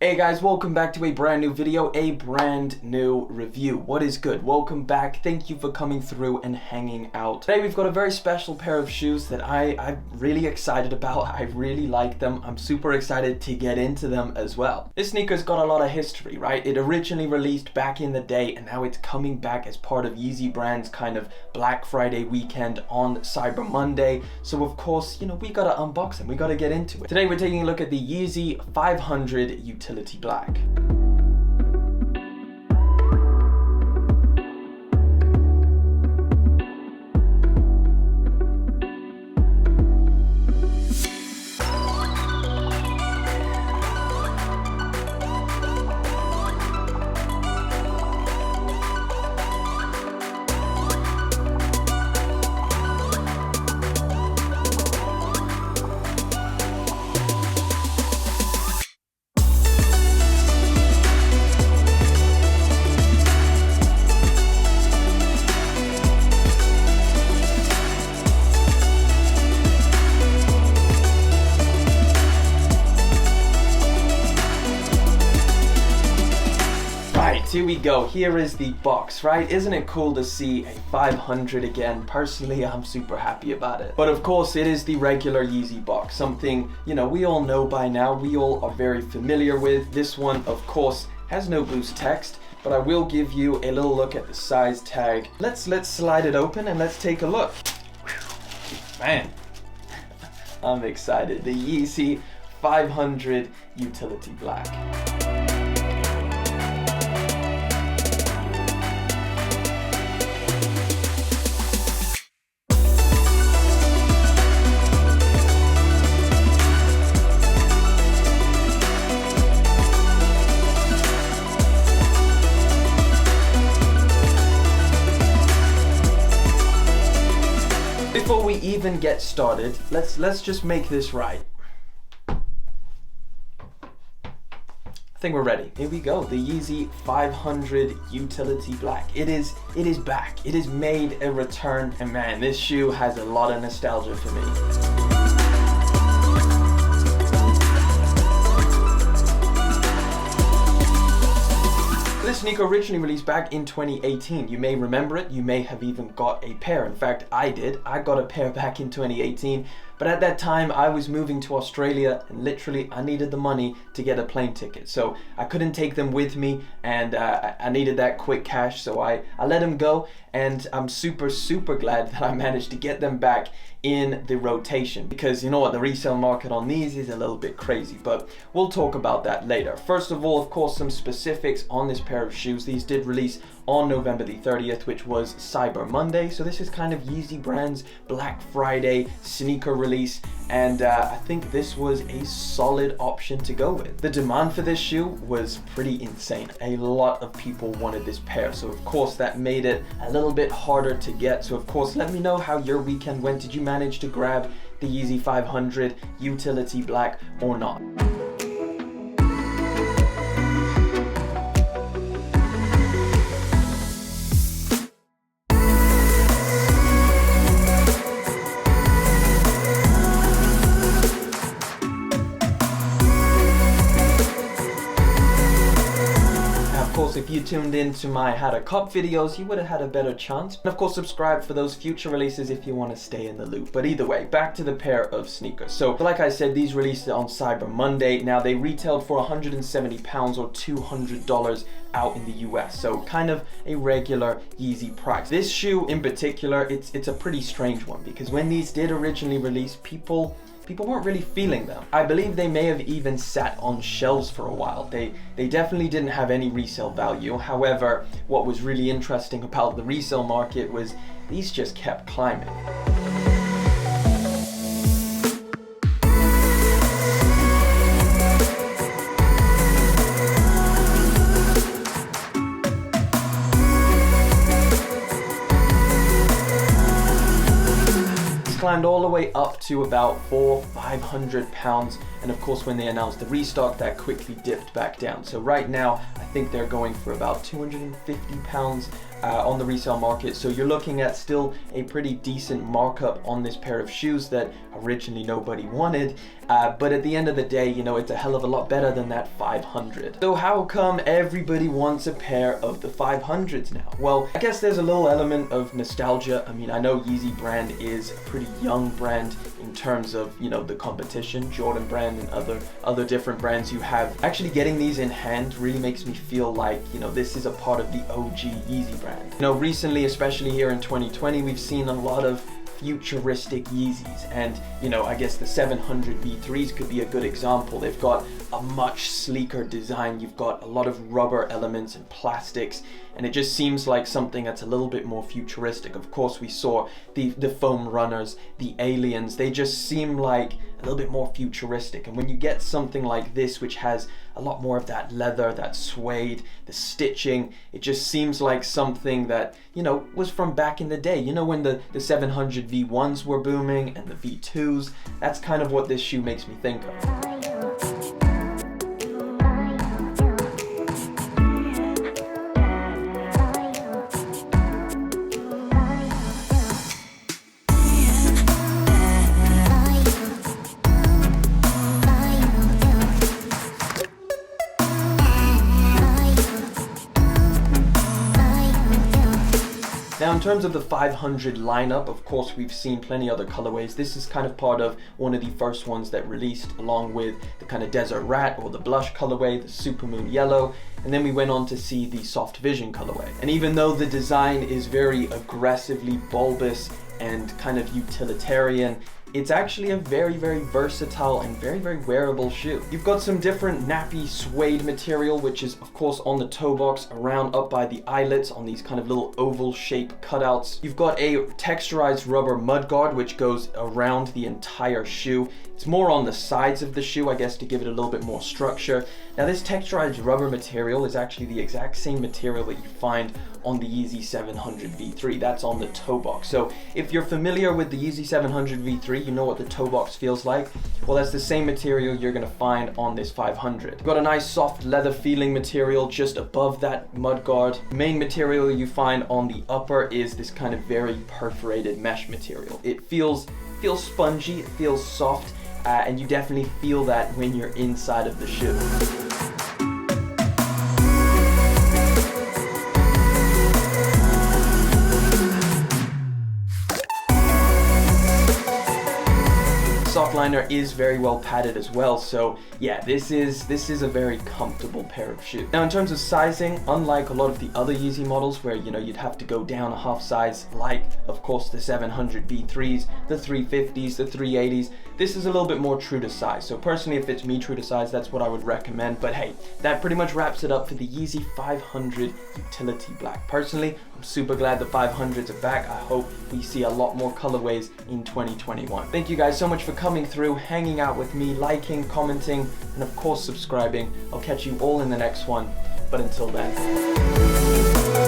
Hey guys, welcome back to a brand new video, a brand new review. What is good? Welcome back. Thank you for coming through and hanging out. Today we've got a very special pair of shoes that I'm really excited about. I really like them. I'm super excited to get into them as well. This sneaker's got a lot of history, right? It originally released back in the day and now it's coming back as part of Yeezy brand's kind of Black Friday weekend on Cyber Monday. So of course, we gotta unbox them. We gotta get into it. Today we're taking a look at the Yeezy 500 Utility Black. Here we go. Here is the box, right? Isn't it cool to see a 500 again? Personally, I'm super happy about it. But of course, it is the regular Yeezy box, something, we all know by now, we all are very familiar with. This one, of course, has no boost text, but I will give you a little look at the size tag. Let's slide it open and let's take a look. Man, I'm excited. The Yeezy 500 Utility Black. Before we even get started, let's just make this right. I think we're ready. Here we go. The Yeezy 500 Utility Black. It is back. It has made a return, and man, this shoe has a lot of nostalgia for me. This sneaker originally released back in 2018. You may remember it. You may have even got a pair. In fact, I did. I got a pair back in 2018. But at that time, I was moving to Australia and literally I needed the money to get a plane ticket. So I couldn't take them with me and I needed that quick cash. So I let them go, and I'm super glad that I managed to get them back in the rotation, because you know what, the resale market on these is a little bit crazy, but we'll talk about that later. First of all, of course, some specifics on this pair of shoes. These did release on November the 30th, which was Cyber Monday. So this is kind of Yeezy brand's Black Friday sneaker release, and I think this was a solid option to go with. The demand for this shoe was pretty insane. A lot of people wanted this pair, so of course that made it a little bit harder to get. So of course, let me know how your weekend went. Did you manage to grab the Yeezy 500 Utility Black or not? If you tuned in to my How to Cop videos, you would have had a better chance. And of course, subscribe for those future releases if you want to stay in the loop. But either way, back to the pair of sneakers. So like I said, these released on Cyber Monday. Now they retailed for £170 or $200 out in the US. So kind of a regular Yeezy price. This shoe in particular, it's a pretty strange one, because when these did originally release, people weren't really feeling them. I believe they may have even sat on shelves for a while. They definitely didn't have any resale value. However, what was really interesting about the resale market was these just kept climbing. Climbed all the way up to about £400-500, and of course when they announced the restock, that quickly dipped back down. So right now I think they're going for about £250 on the resale market. So you're looking at still a pretty decent markup on this pair of shoes that originally nobody wanted. But at the end of the day, you know, it's a hell of a lot better than that 500. So how come everybody wants a pair of the 500s now? Well, I guess there's a little element of nostalgia. I mean, I know Yeezy brand is a pretty young brand in terms of, you know, the competition, Jordan brand and other different brands you have. Actually getting these in hand really makes me feel like, you know, this is a part of the OG Yeezy brand. You know, recently, especially here in 2020, we've seen a lot of futuristic Yeezys, and you know, I guess the 700 V3s could be a good example. They've got a much sleeker design, you've got a lot of rubber elements and plastics, and it just seems like something that's a little bit more futuristic. Of course, we saw the foam runners, the aliens, they just seem like a little bit more futuristic. And when you get something like this, which has a lot more of that leather, that suede, the stitching, it just seems like something that, you know, was from back in the day. You know, when the 700 V1s were booming and the V2s, that's kind of what this shoe makes me think of. Now, in terms of the 500 lineup, of course, we've seen plenty other colorways. This is kind of part of one of the first ones that released, along with the kind of Desert Rat or the Blush colorway, the Supermoon Yellow, and then we went on to see the Soft Vision colorway. And even though the design is very aggressively bulbous and kind of utilitarian, it's actually a very, very versatile and very, very wearable shoe. You've got some different nappy suede material, which is of course on the toe box, around up by the eyelets on these kind of little oval shape cutouts. You've got a texturized rubber mudguard, which goes around the entire shoe. It's more on the sides of the shoe, I guess, to give it a little bit more structure. Now, this texturized rubber material is actually the exact same material that you find on the Yeezy 700 V3. That's on the toe box. So if you're familiar with the Yeezy 700 V3, you know what the toe box feels like. Well, that's the same material you're gonna find on this 500. You've got a nice soft leather feeling material just above that mudguard. The main material you find on the upper is this kind of very perforated mesh material. It feels spongy, it feels soft, and you definitely feel that when you're inside of the shoe. Soft liner is very well padded as well, so yeah, this is a very comfortable pair of shoes. Now, in terms of sizing, unlike a lot of the other Yeezy models where, you know, you'd have to go down a half size, like of course the 700 V3s, the 350s, the 380s, this is a little bit more true to size. So personally, if it's me true to size, that's what I would recommend. But hey, that pretty much wraps it up for the Yeezy 500 Utility Black. Personally, I'm super glad the 500s are back. I hope we see a lot more colorways in 2021. Thank you guys so much for coming through, hanging out with me, liking, commenting, and of course subscribing. I'll catch you all in the next one, but until then.